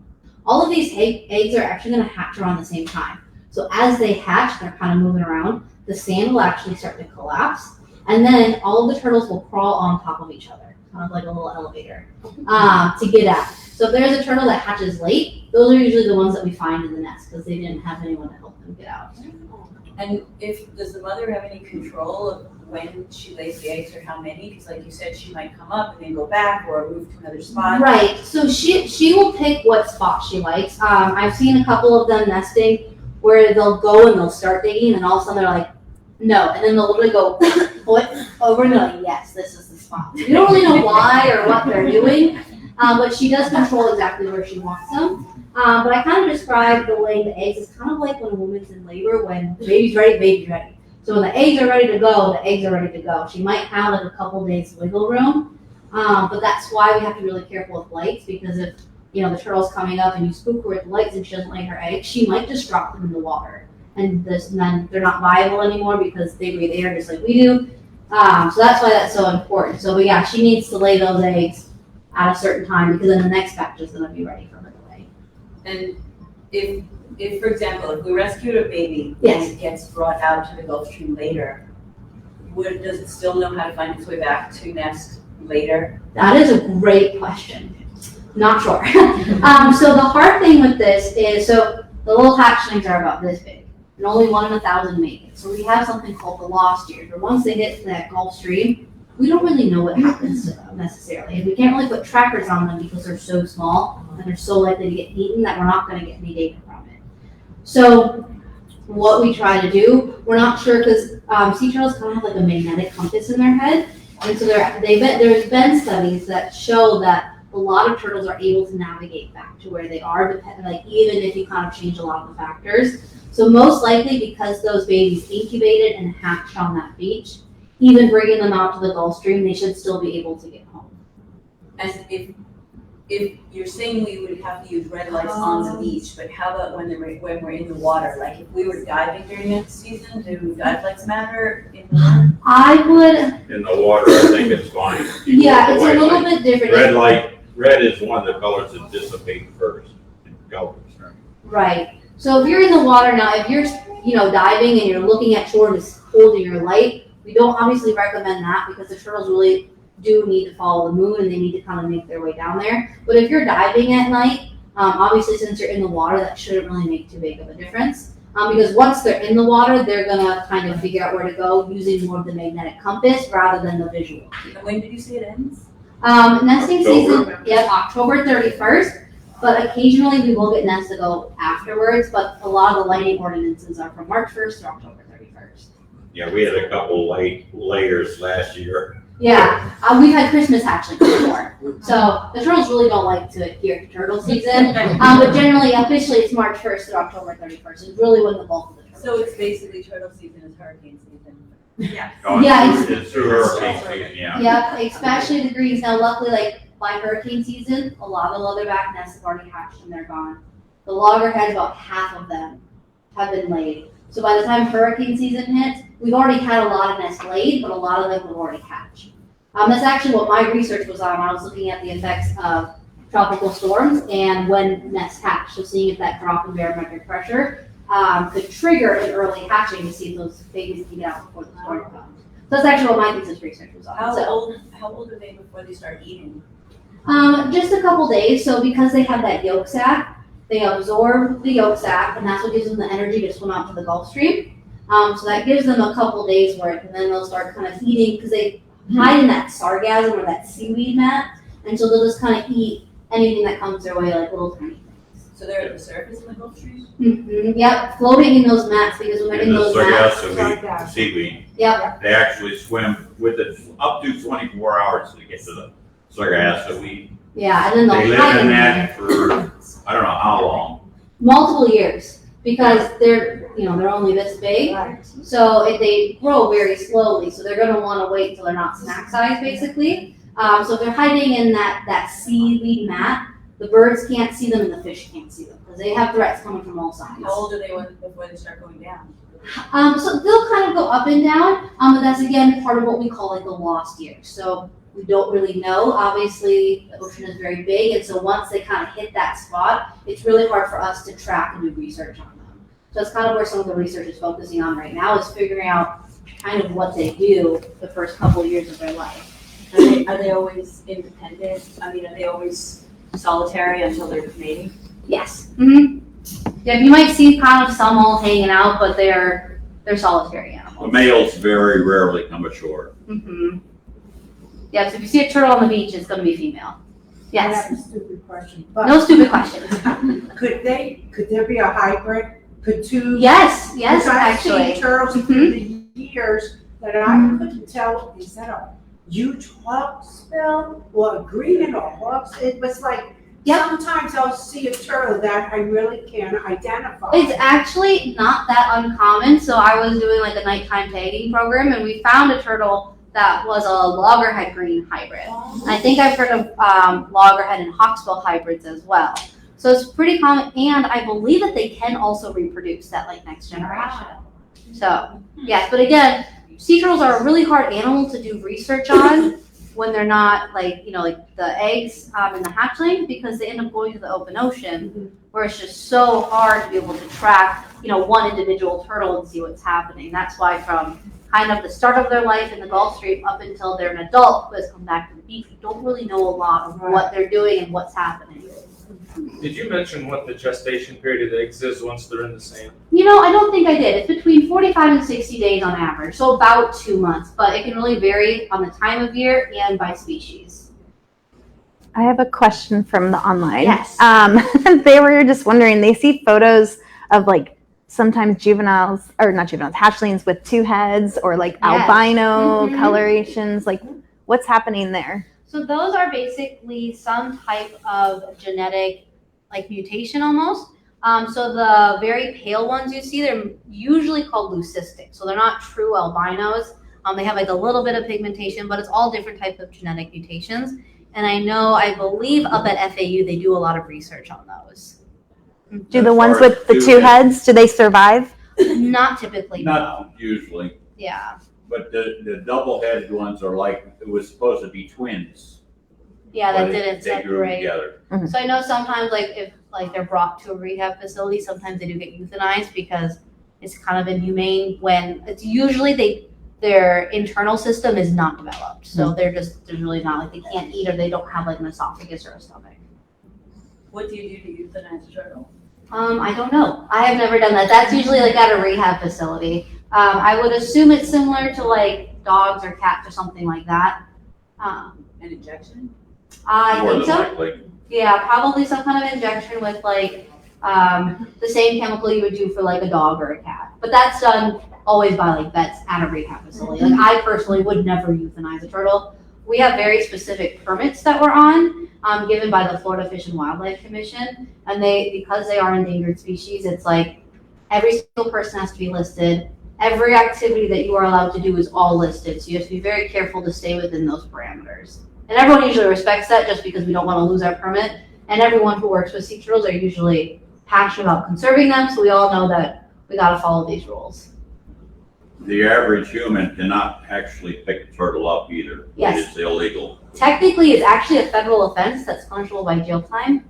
All of these eggs are actually going to hatch around the same time. So as they hatch, they're kind of moving around. The sand will actually start to collapse, and then all of the turtles will crawl on top of each other, kind of like a little elevator, to get out. So if there's a turtle that hatches late, those are usually the ones that we find in the nest because they didn't have anyone to help them get out. And does the mother have any control of when she lays the eggs or how many? Because like you said, she might come up and then go back or move to another spot. Right. So she will pick what spot she likes. I've seen a couple of them nesting where they'll go and they'll start digging, and all of a sudden they're like, no, and then they'll literally go foot over and they're like, yes, this is the spot. We don't really know why or what they're doing, but she does control exactly where she wants them. But I kind of describe the laying the eggs as kind of like when a woman's in labor, when the baby's ready, baby's ready. So when the eggs are ready to go, the eggs are ready to go. She might have like a couple days wiggle room, but that's why we have to be really careful with lights, because if the turtle's coming up and you spook her with lights and she doesn't lay her eggs, she might just drop them in the water. And then they're not viable anymore because they breathe air just like we do. So that's why that's so important. So but yeah, she needs to lay those eggs at a certain time because then the next batch is going to be ready for her to lay. And if for example, if we rescued a baby Yes. and it gets brought out to the Gulf Stream later, does it still know how to find its way back to nest later? That is a great question. Not sure. So the hard thing with this is, so the little hatchlings are about this big, and only 1 in 1,000 make it. So we have something called the lost years, where once they hit that Gulf Stream, we don't really know what happens to them necessarily. And we can't really put trackers on them because they're so small and they're so likely to get eaten that we're not going to get any data from it. So what we try to do, we're not sure because sea turtles kind of have like a magnetic compass in their head. And so there's been studies that show that a lot of turtles are able to navigate back to where they are, even if you kind of change a lot of the factors. So most likely because those babies incubated and hatched on that beach, even bringing them out to the Gulf Stream, they should still be able to get home. As if you're saying we would have to use red lights on the beach, but how about when we're in the water? Like if we were diving during that season, do dive lights matter in the water? I would, In the water, I think it's fine. yeah, it's a White little light. bit different. Red is one of the colors that dissipate first. Go. Right. So if you're in the water now, if you're diving and you're looking at shore and holding your light, we don't obviously recommend that because the turtles really do need to follow the moon and they need to kind of make their way down there. But if you're diving at night, obviously since you're in the water, that shouldn't really make too big of a difference. Because once they're in the water, they're gonna kind of figure out where to go using more of the magnetic compass rather than the visual. And when did you say it ends? Nesting October. season, October 31st. But occasionally we will get nests to go afterwards. But a lot of the lighting ordinances are from March 1st to October 31st. Yeah, we had a couple late layers last year. Yeah, we've had Christmas hatchlings before. So the turtles really don't like to hear turtle season. But generally, officially, it's March 1st to October 31st. It's really when the bulk of the turtles. So it's basically turtle season is hurricane season. Yeah. Oh, Yeah, it's through hurricane season, yeah. Yep, especially the greens. Now, luckily, like by hurricane season, a lot of the leatherback nests have already hatched and they're gone. The loggerheads, about half of them have been laid. So by the time hurricane season hits, we've already had a lot of nests laid, but a lot of them have already hatched. That's actually what my research was on. I was looking at the effects of tropical storms and when nests hatch. So seeing if that drop in barometric pressure could trigger an early hatching to see if those babies can get out before the storm comes. So that's actually what my thesis research was on. How So, old are they before they start eating? just a couple days. So because they have that yolk sac, they absorb the yolk sac, and that's what gives them the energy to swim out to the Gulf Stream. So that gives them a couple days worth, and then they'll start kind of eating because they hide in that sargassum or that seaweed mat, and so they'll just kind of eat anything that comes their way, like little tiny things. So they're at the surface in the Gulf Stream? Mm-hmm. Yep, floating in those mats because when they're in And the those mats. sargassum seaweed, Yep. they actually swim with it up to 24 hours to get to the sargassum weed. Yeah, and then They they'll live hide in in that there for, I don't know how long. multiple years because they're only this big. Right. So if they grow very slowly, so they're going to want to wait until they're not snack size, basically. So if they're hiding in that seaweed mat, the birds can't see them and the fish can't see them because they have threats coming from all sides. How old are they before they start going down? So they'll kind of go up and down, but that's again part of what we call like the lost years. So we don't really know. Obviously, the ocean is very big, and so once they kind of hit that spot, it's really hard for us to track and do research on them. So that's kind of where some of the research is focusing on right now, is figuring out kind of what they do the first couple of years of their life. Are they always independent? I mean, are they always solitary until they're mating? Yes. Mm-hmm. Yeah, you might see kind of some all hanging out, but they're solitary animals. The males very rarely come ashore. Mm-hmm. Yeah, so if you see a turtle on the beach, it's going to be female. I Yes. have a stupid question, but No stupid questions. could there be a hybrid? Could two? Yes, Because I've actually. seen turtles through the years that I couldn't tell, is that a huge hawk spill or a green and a hawk? It was like, Yep. sometimes I'll see a turtle that I really can't identify. It's actually not that uncommon. So I was doing like a nighttime tagging program, and we found a turtle that was a loggerhead green hybrid. I think I've heard of loggerhead and hawksbill hybrids as well. So it's pretty common, and I believe that they can also reproduce that like next generation. So yes, but again, sea turtles are a really hard animal to do research on when they're not like the eggs and the hatchling, because they end up going to the open ocean where it's just so hard to be able to track one individual turtle and see what's happening. That's why from kind of the start of their life in the Gulf Stream up until they're an adult who has come back to the beach, we don't really know a lot of what they're doing and what's happening. Did you mention what the gestation period of the eggs is once they're in the sand? I don't think I did. It's between 45 and 60 days on average, so about 2 months, but it can really vary on the time of year and by species. I have a question from the online. Yes. They were just wondering, they see photos of like sometimes hatchlings with 2 heads or like albino colorations. Like what's happening there? So those are basically some type of genetic like mutation almost. So the very pale ones you see, they're usually called leucistic. So they're not true albinos. They have like a little bit of pigmentation, but it's all different types of genetic mutations. And I believe up at FAU, they do a lot of research on those. Do the As ones far as with the 2 2 heads, do they survive? Not typically, no. Not usually, Yeah. but the double-headed ones are like, it was supposed to be twins. Yeah, that but didn't they grew separate. together. So I know sometimes if they're brought to a rehab facility, sometimes they do get euthanized because it's kind of inhumane when it's usually their internal system is not developed. So there's really not like they can't eat or they don't have like an esophagus or a stomach. What do you do to euthanize a turtle? I don't know. I have never done that. That's usually like at a rehab facility. I would assume it's similar to like dogs or cats or something like that. An injection? I More think than so. likely. Yeah, probably some kind of injection with like the same chemical you would do for like a dog or a cat. But that's done always by like vets at a rehab facility. Like I personally would never euthanize a turtle. We have very specific permits that we're on, given by the Florida Fish and Wildlife Commission, and because they are endangered species, it's like every single person has to be listed. Every activity that you are allowed to do is all listed, so you have to be very careful to stay within those parameters. And everyone usually respects that just because we don't want to lose our permit. And everyone who works with sea turtles are usually passionate about conserving them, so we all know that we got to follow these rules. The average human cannot actually pick a turtle up either. Yes. It's illegal. Technically, it's actually a federal offense that's punishable by jail time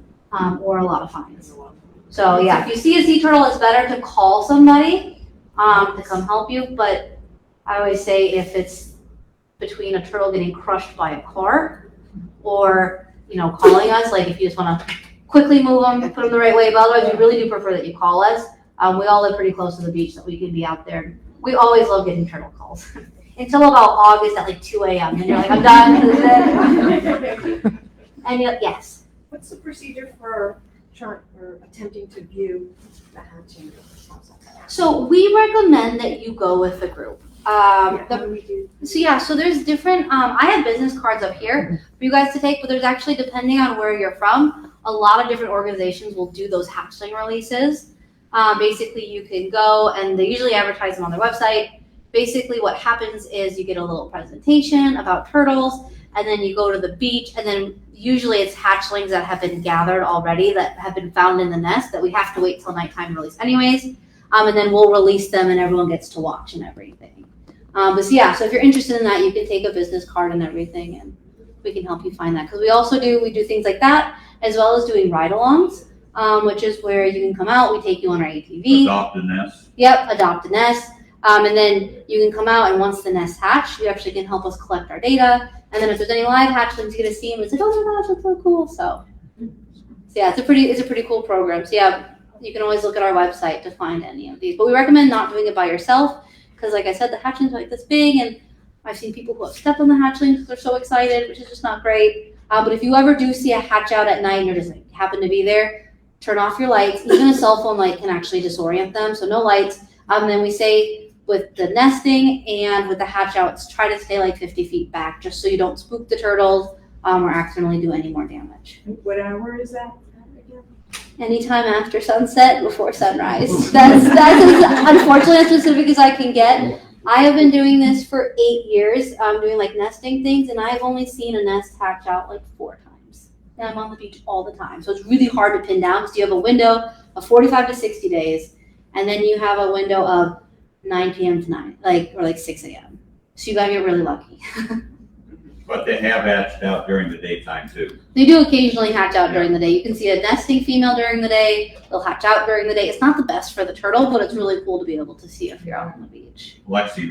or a lot of fines. So yeah, if you see a sea turtle, it's better to call somebody to come help you. But I always say if it's between a turtle getting crushed by a car or, calling us, like if you just want to quickly move them, put them the right way, but otherwise we really do prefer that you call us. We all live pretty close to the beach, so we can be out there. We always love getting turtle calls. Until about August at like 2 a.m. And you're like, I'm done. And yes. What's the procedure for attempting to view the hatching? So we recommend that you go with a group. How do we do? So there's different, I have business cards up here for you guys to take, but there's actually, depending on where you're from, a lot of different organizations will do those hatchling releases. Basically, you can go and they usually advertise them on their website. Basically, what happens is you get a little presentation about turtles, and then you go to the beach, and then usually it's hatchlings that have been gathered already that have been found in the nest that we have to wait till nighttime to release anyways. And then we'll release them and everyone gets to watch and everything. So if you're interested in that, you can take a business card and everything, and we can help you find that. Because we do things like that, as well as doing ride-alongs. Which is where you can come out, we take you on our ATV. Adopt a nest. Yep, adopt a nest. And then you can come out, and once the nest hatch, you actually can help us collect our data. And then if there's any live hatchlings, you get to see them. It's like, oh my gosh, that's so cool. So yeah, it's a pretty cool program. So yeah, you can always look at our website to find any of these. But we recommend not doing it by yourself because, like I said, the hatchlings are like this big, and I've seen people who have stepped on the hatchlings because they're so excited, which is just not great. But if you ever do see a hatch out at night and you're just like happen to be there, turn off your lights. Even a cell phone light can actually disorient them, so no lights. And then we say with the nesting and with the hatch outs, try to stay like 50 feet back just so you don't spook the turtles or accidentally do any more damage. What hour is that? Anytime after sunset, before sunrise. That's as unfortunately as specific as I can get. I have been doing this for 8 years, doing like nesting things, and I've only seen a nest hatch out like 4 times. And I'm on the beach all the time. So it's really hard to pin down because you have a window of 45 to 60 days, and then you have a window of 9 p.m. to 9, or 6 a.m. So you gotta get really lucky. But they have hatched out during the daytime too. They do occasionally hatch out during the day. You can see a nesting female during the day. They'll hatch out during the day. It's not the best for the turtle, but it's really cool to be able to see if you're out on the beach. Lexi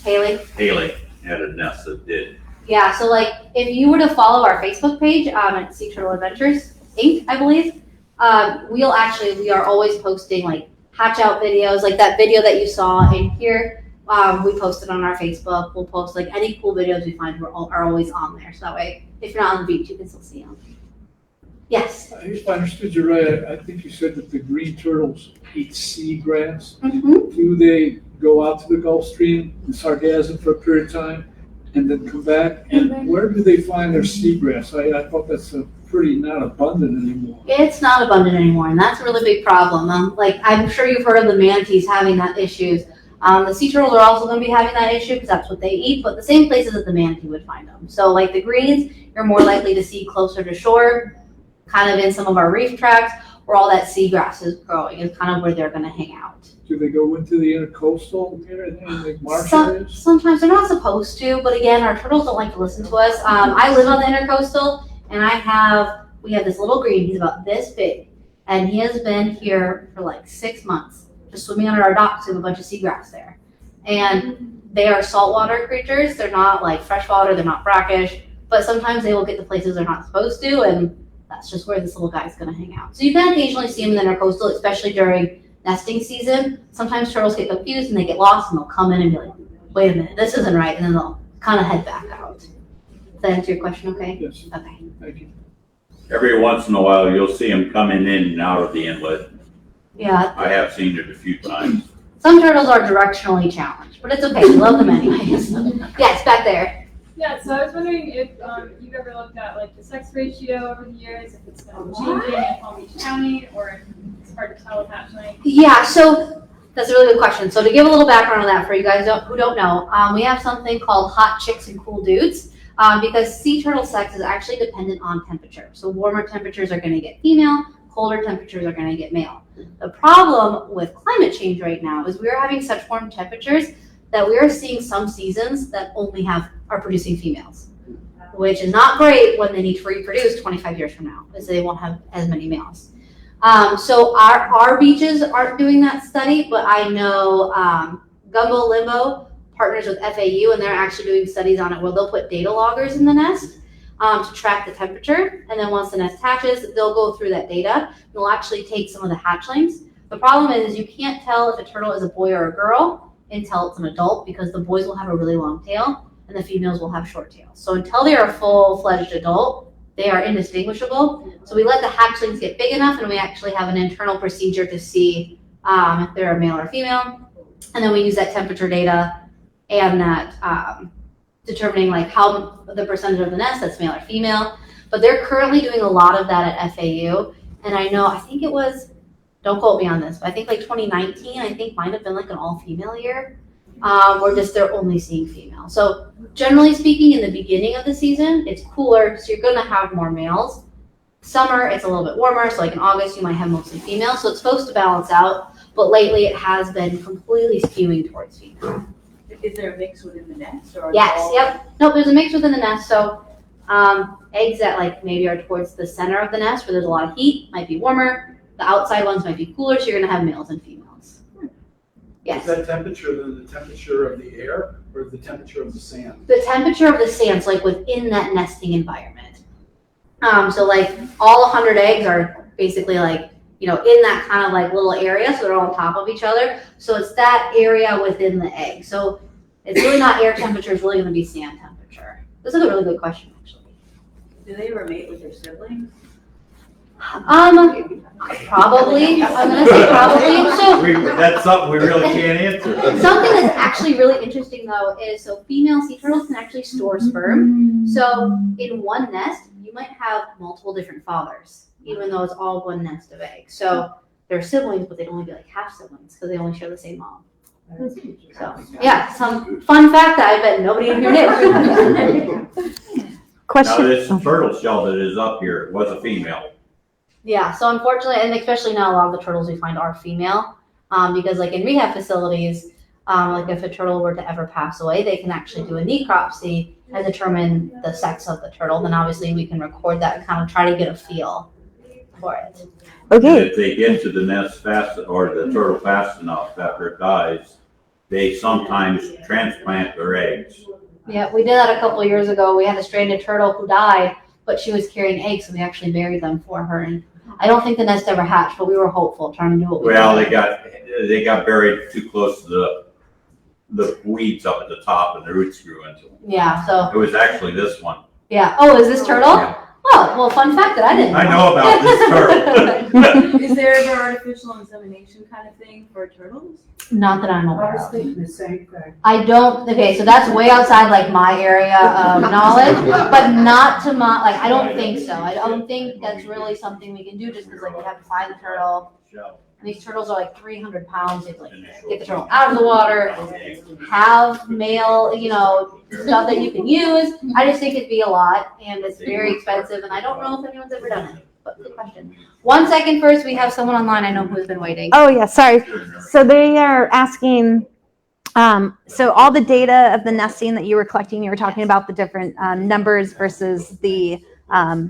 Haley had a nest that did. Yeah, so if you were to follow our Facebook page at Sea Turtle Adventures Inc., I believe, we are always posting hatch out videos, like that video that you saw in here. We post it on our Facebook. We'll post any cool videos we find are always on there. So that way, if you're not on the beach, you can still see them. Yes. If I understood you right, I think you said that the green turtles eat seagrass. Mm-hmm. Do they go out to the Gulf Stream in Sargassum for a period of time and then come back? And where do they find their seagrass? I thought that's pretty not abundant anymore. It's not abundant anymore, and that's a really big problem. I'm sure you've heard of the manatees having that issues. The sea turtles are also going to be having that issue because that's what they eat, but the same places that the manatee would find them. So the greens, you're more likely to see closer to shore, kind of in some of our reef tracts where all that seagrass is growing is kind of where they're going to hang out. Do they go into the intercoastal area, marsh areas? Sometimes they're not supposed to, but again, our turtles don't like to listen to us. I live on the intercoastal, and we have this little green. He's about this big, and he has been here for 6 months. Just swimming under our docks. We have a bunch of seagrass there. And they are saltwater creatures. They're not freshwater, they're not brackish, but sometimes they will get to places they're not supposed to, and That's just where this little guy's gonna hang out. So you can occasionally see them in the intercoastal, especially during nesting season. Sometimes turtles get confused and they get lost and they'll come in and be like, wait a minute, this isn't right, and then they'll kind of head back out. Does that answer your question okay? Yes, Okay. thank you. Every once in a while, you'll see them coming in and out of the inlet. Yeah, I have seen it a few times. some turtles are directionally challenged, but it's okay, we love them anyways. Yes, back there. Yeah, so I was wondering if you've ever looked at like the sex ratio over the years, if it's been changing in Palm Beach County, or if it's hard to tell with hatchling. Yeah, so that's a really good question. So to give a little background on that for you guys who don't know, we have something called hot chicks and cool dudes, because sea turtle sex is actually dependent on temperature. So warmer temperatures are going to get female, colder temperatures are going to get male. The problem with climate change right now is we're having such warm temperatures that we are seeing some seasons that only are producing females, which is not great when they need to reproduce 25 years from now, because they won't have as many males. So our beaches aren't doing that study, but I know Gumbo Limbo partners with FAU, and they're actually doing studies on it where they'll put data loggers in the nest to track the temperature, and then once the nest hatches, they'll go through that data, and they'll actually take some of the hatchlings. The problem is you can't tell if a turtle is a boy or a girl until it's an adult, because the boys will have a really long tail and the females will have short tails. So until they are a full-fledged adult, they are indistinguishable. So we let the hatchlings get big enough, and we actually have an internal procedure to see if they're a male or female. And then we use that temperature data and that determining like how the percentage of the nest that's male or female. But they're currently doing a lot of that at FAU. And I think it was, don't quote me on this, but I think like 2019, I think might have been like an all-female year, where they're only seeing female. So generally speaking, in the beginning of the season, it's cooler, so you're gonna have more males. Summer, it's a little bit warmer, so like in August, you might have mostly females. So it's supposed to balance out, but lately it has been completely skewing towards female. Is there a mix within the nest, or? Yes, yep. Nope, there's a mix within the nest. So eggs that like maybe are towards the center of the nest where there's a lot of heat might be warmer. The outside ones might be cooler, so you're gonna have males and females. Yes. Is that temperature the temperature of the air or the temperature of the sand? The temperature of the sands, like within that nesting environment. So like all 100 eggs are basically like, in that kind of like little area, so they're all on top of each other. So it's that area within the egg. So it's really not air temperature, it's really gonna be sand temperature. This is a really good question, actually. Do they ever mate with their siblings? Probably. I'm gonna say probably. So That's something we really can't answer. something that's actually really interesting though is female sea turtles can actually store sperm. So in one nest, you might have multiple different fathers, even though it's all one nest of eggs. So they're siblings, but they'd only be like half siblings because they only share the same mom. So yeah, some fun fact that I bet nobody in here knew. Question. Now, this turtle shell that is up here was a female. Yeah, so unfortunately, and especially now, a lot of the turtles we find are female, because like in rehab facilities, like if a turtle were to ever pass away, they can actually do a necropsy and determine the sex of the turtle. Then obviously we can record that and kind of try to get a feel for it. And Okay. if they get to the nest fast, or the turtle fast enough after it dies, they sometimes transplant their eggs. Yeah, we did that a couple of years ago. We had a stranded turtle who died, but she was carrying eggs, so we actually buried them for her. And I don't think the nest ever hatched, but we were hopeful, trying to do what we Well, could. they got buried too close to the weeds up at the top, and the roots grew into them. Yeah, so, It was actually this one. yeah. Oh, is this turtle? Yeah. Oh, well, fun fact that I didn't know. I know about this turtle. Is there ever artificial insemination kind of thing for turtles? Not that I'm I aware was of. thinking the same thing. I don't, okay, so that's way outside like my area of knowledge, but not to my, like, I don't think so. I don't think that's really something we can do just because like you have to find the turtle. And these turtles are like 300 pounds. You have to like get the turtle out of the water, have male, stuff that you can use. I just think it'd be a lot and it's very expensive and I don't know if anyone's ever done it. But good question. 1 second first, we have someone online I know who's been waiting. Oh yeah, sorry. So they are asking, so all the data of the nesting that you were collecting, you were talking about the different numbers versus the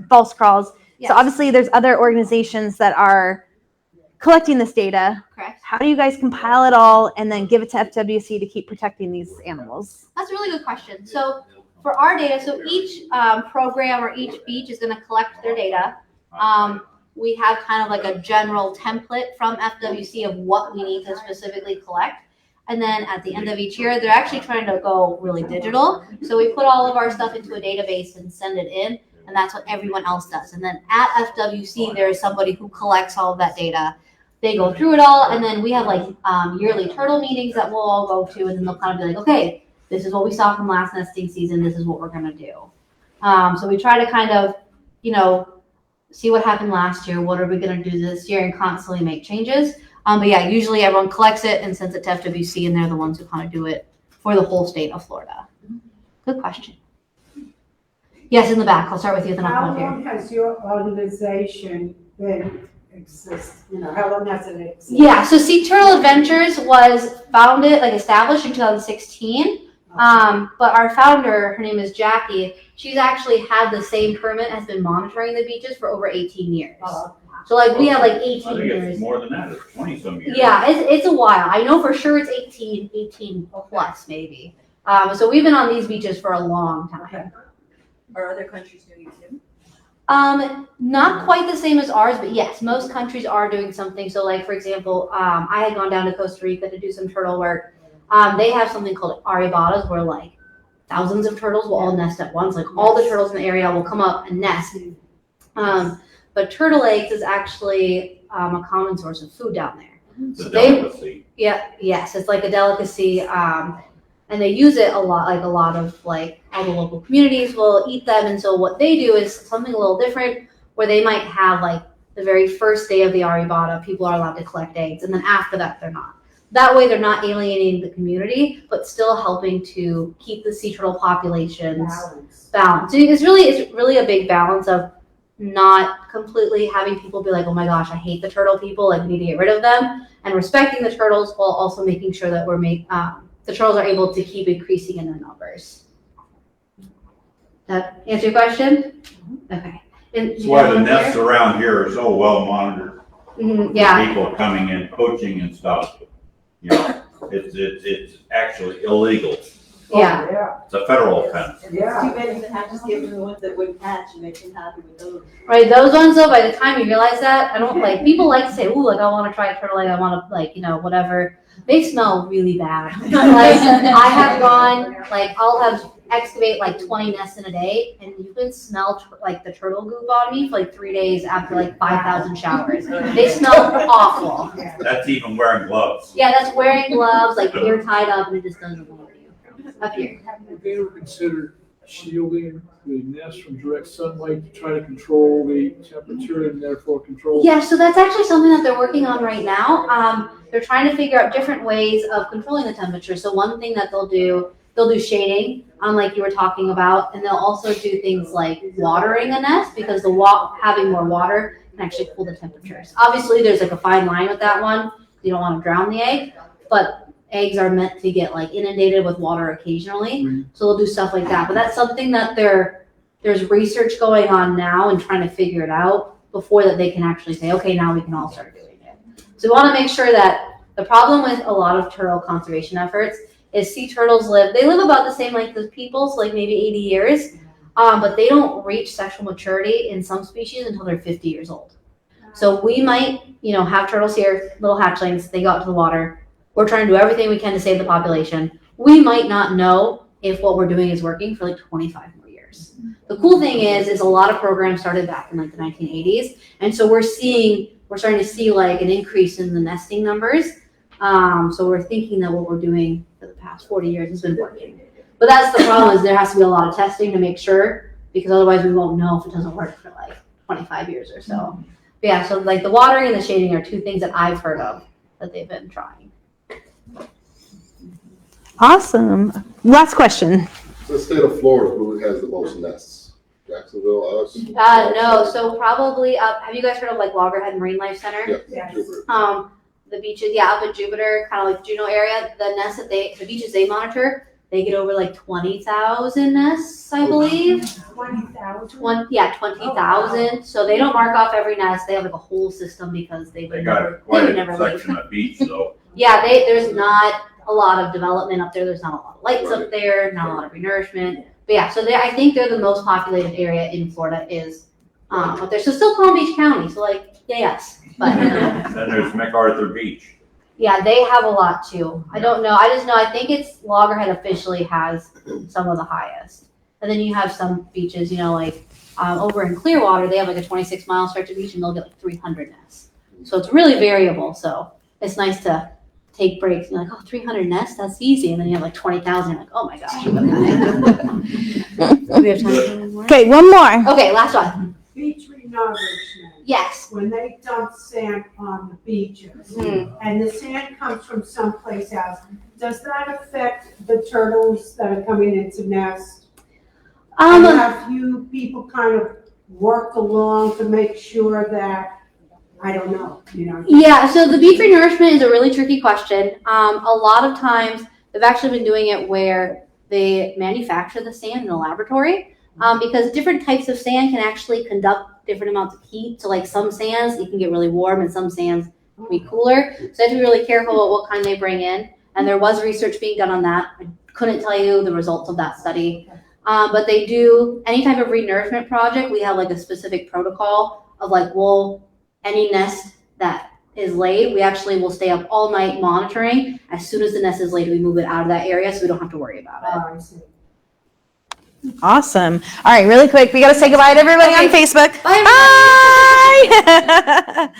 false crawls. Yes. So obviously there's other organizations that are collecting this data. Correct. How do you guys compile it all and then give it to FWC to keep protecting these animals? That's a really good question. So for our data, so each program or each beach is going to collect their data. We have kind of like a general template from FWC of what we need to specifically collect. And then at the end of each year, they're actually trying to go really digital. So we put all of our stuff into a database and send it in, and that's what everyone else does. And then at FWC, there is somebody who collects all of that data. They go through it all, and then we have like yearly turtle meetings that we'll all go to, and then they'll kind of be like, okay, this is what we saw from last nesting season. This is what we're gonna do. So we try to kind of, see what happened last year. What are we gonna do this year, and constantly make changes. But yeah, usually everyone collects it and sends it to FWC, and they're the ones who kind of do it for the whole state of Florida. Good question. Yes, in the back. I'll start with you, then I'll come How up here. long has your organization been how long has it existed? Yeah, so Sea Turtle Adventures was established in 2016. But our founder, her name is Jackie, she's actually had the same permit, has been monitoring the beaches for over 18 years. So we have 18 I think years. it's more than that, it's 20 some years. Yeah, it's a while. I know for sure it's 18 plus maybe. So we've been on these beaches for a long time. Are other countries doing it too? Not quite the same as ours, but yes, most countries are doing something. So for example, I had gone down to Costa Rica to do some turtle work. They have something called aribatas where thousands of turtles will all nest at once. All the turtles in the area will come up and nest. But turtle eggs is actually a common source of food down there. It's a delicacy. Yes, it's like a delicacy. And they use it a lot, a lot of all the local communities will eat them. And so what they do is something a little different where they might have the very first day of the aribata, people are allowed to collect eggs. And then after that, they're not. That way they're not alienating the community, but still helping to keep the sea turtle populations balanced. So it's really a big balance of not completely having people be like, oh my gosh, I hate the turtle people, we need to get rid of them, and respecting the turtles while also making sure that the turtles are able to keep increasing in their numbers. That answer your question? Okay. That's why the nests around here are so well monitored. Yeah. People coming in, poaching and stuff. It's actually illegal. Yeah. It's a federal offense. Yeah. Too bad you have to give them the ones that wouldn't hatch and make them happy with those. Right, those ones though, by the time you realize that, I don't people like to say, ooh, I want to try a turtle egg, I want to whatever. They smell really bad. I have gone, I'll have excavate 20 nests in a day, and you can smell the turtle goop on me for 3 days after 5,000 showers. They smell awful. That's even wearing gloves. Yeah, that's wearing gloves, ear tied up, and it just doesn't work. Up here. Have they ever considered shielding the nest from direct sunlight to try to control the temperature and therefore control? Yeah, so that's actually something that they're working on right now. They're trying to figure out different ways of controlling the temperature. So one thing that they'll do shading, like you were talking about, and they'll also do things like watering a nest because having more water can actually cool the temperatures. Obviously, there's a fine line with that one. You don't want to drown the egg, but eggs are meant to get inundated with water occasionally. Mm-hmm. So they'll do stuff like that. But that's something that there's research going on now and trying to figure it out before that they can actually say, okay, now we can all start doing it. So we want to make sure that the problem with a lot of turtle conservation efforts is sea turtles live about the same length as people, so maybe 80 years, but they don't reach sexual maturity in some species until they're 50 years old. So we might, have turtles here, little hatchlings, they go out to the water. We're trying to do everything we can to save the population. We might not know if what we're doing is working for 25 more years. The cool thing is a lot of programs started back in the 1980s. And so we're starting to see an increase in the nesting numbers. So we're thinking that what we're doing for the past 40 years has been working. But that's the problem is there has to be a lot of testing to make sure, because otherwise we won't know if it doesn't work for 25 years or so. But yeah, so the watering and the shading are two things that I've heard of that they've been trying. Awesome. Last question. The state of Florida, who has the most nests? Jacksonville, us? No, so probably have you guys heard of Loggerhead Marine Life Center? Yeah. Yes. The beaches, up in Jupiter, kind of Juneau area, the beaches they monitor, they get over 20,000 nests, I believe. 20,000? Yeah, 20,000. So they don't mark off every nest. They have a whole system because they would got never, quite a never section leave. of beach though. Yeah, there's not a lot of development up there. There's not a lot of lights up there, not a lot of renourishment. But yeah, so I think they're the most populated area in Florida is up there. So still Palm Beach County, so like, yes. But Then there's MacArthur Beach. yeah, they have a lot too. I don't know. I just know, I think it's Loggerhead officially has some of the highest. And then you have some beaches, you know, like over in Clearwater, they have like a 26-mile stretch of beach and they'll get like 300 nests. So it's really variable. So it's nice to take breaks and like, oh, 300 nests, that's easy. And then you have like 20,000, you're like, oh my gosh. Do we have time for one more? Okay, one more. Okay, last one. Beach renourishment. Yes. When they dump sand on the beaches, Mhm. and the sand comes from someplace else, does that affect the turtles that are coming into nest? And have you people kind of worked along to make sure that, I don't know, you know? Yeah, so the beach renourishment is a really tricky question. A lot of times, they've actually been doing it where they manufacture the sand in a laboratory, because different types of sand can actually conduct different amounts of heat. So like some sands, you can get really warm and some sands can be cooler. So you have to be really careful about what kind they bring in. And there was research being done on that. I couldn't tell you the results of that study. But they do any type of renourishment project. We have like a specific protocol of like, well, any nest that is laid, we actually will stay up all night monitoring. As soon as the nest is laid, we move it out of that area so we don't have to worry about it. Oh, I see. Awesome. All right, really quick, we got to say goodbye to everybody on Facebook. Bye. Bye.